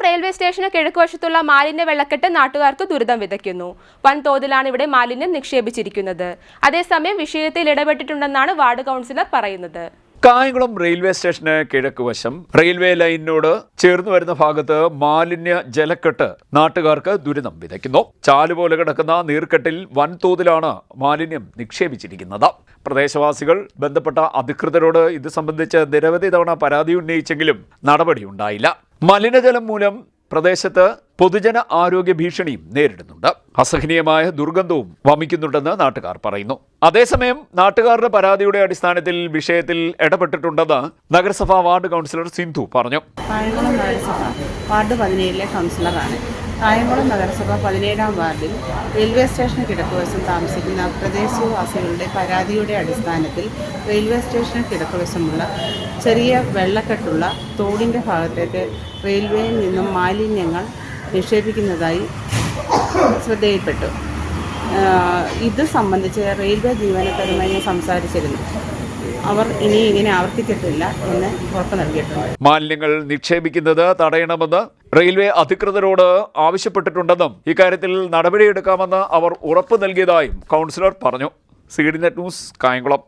Railway സ്റ്റേഷന് കിഴക്കുവശത്തുള്ള മാലിന്യ വെള്ളക്കെട്ട് നാട്ടുകാർക്ക് ദുരിതം വിതയ്ക്കുന്നു. വൻതോതിലാണ് ഇവിടെ മാലിന്യം നിക്ഷേപിച്ചിരിക്കുന്നത്. അതേസമയം വിഷയത്തിൽ ഇടപെട്ടിട്ടുണ്ടെന്നാണ് വാർഡ് കൗൺസിലർ പറയുന്നത്. കായംകുളം റെയിൽവേ സ്റ്റേഷന് കിഴക്കുവശം റെയിൽവേ ലൈനിനോട് ചേർന്ന് വരുന്ന ഭാഗത്ത് മാലിന്യ ജലക്കെട്ട് നാട്ടുകാർക്ക് ദുരിതം വിതയ്ക്കുന്നു. ചാലുപോലെ കിടക്കുന്ന നീർക്കെട്ടിൽ വൻതോതിലാണ് മാലിന്യം നിക്ഷേപിച്ചിരിക്കുന്നത്. പ്രദേശവാസികൾ ബന്ധപ്പെട്ട അധികൃതരോട് ഇത് സംബന്ധിച്ച് നിരവധി തവണ പരാതി ഉന്നയിച്ചെങ്കിലും നടപടിയുണ്ടായില്ല. മലിനജലം മൂലം പ്രദേശത്ത് പൊതുജന ആരോഗ്യ ഭീഷണിയും നേരിടുന്നുണ്ട്. അസഹനീയമായ ദുർഗന്ധവും വമിക്കുന്നുണ്ടെന്ന് നാട്ടുകാർ പറയുന്നു. അതേസമയം നാട്ടുകാരുടെ പരാതിയുടെ അടിസ്ഥാനത്തിൽ വിഷയത്തിൽ ഇടപെട്ടിട്ടുണ്ടെന്ന് നഗരസഭാ വാർഡ് കൗൺസിലർ സിന്ധു പറഞ്ഞു. കായംകുളം നഗരസഭ വാർഡ് 17 കൗൺസിലറാണ്. കായംകുളം നഗരസഭ 17-ാം വാർഡിൽ റെയിൽവേ സ്റ്റേഷന് കിഴക്കുവശം താമസിക്കുന്ന പ്രദേശവാസികളുടെ പരാതിയുടെ അടിസ്ഥാനത്തിൽ റെയിൽവേ സ്റ്റേഷന് കിഴക്കുവശമുള്ള ചെറിയ വെള്ളക്കെട്ടുള്ള തോടിൻ്റെ ഭാഗത്തേക്ക് റെയിൽവേയിൽ നിന്നും മാലിന്യങ്ങൾ നിക്ഷേപിക്കുന്നതായി ശ്രദ്ധയിൽപ്പെട്ടു. ഇത് സംബന്ധിച്ച് റെയിൽവേ ജീവനക്കാരുമായി ഞാൻ സംസാരിച്ചിരുന്നു. അവർ ഇനി ഇങ്ങനെ ആവർത്തിക്കത്തില്ല എന്ന് ഉറപ്പ് നൽകിയിട്ടുണ്ട്. മാലിന്യങ്ങൾ നിക്ഷേപിക്കുന്നത് തടയണമെന്ന് റെയിൽവേ അധികൃതരോട് ആവശ്യപ്പെട്ടിട്ടുണ്ടെന്നും ഇക്കാര്യത്തിൽ നടപടിയെടുക്കാമെന്ന് അവർ ഉറപ്പ് നൽകിയതായും കൗൺസിലർ പറഞ്ഞു. CDNet news, Kayamkulam.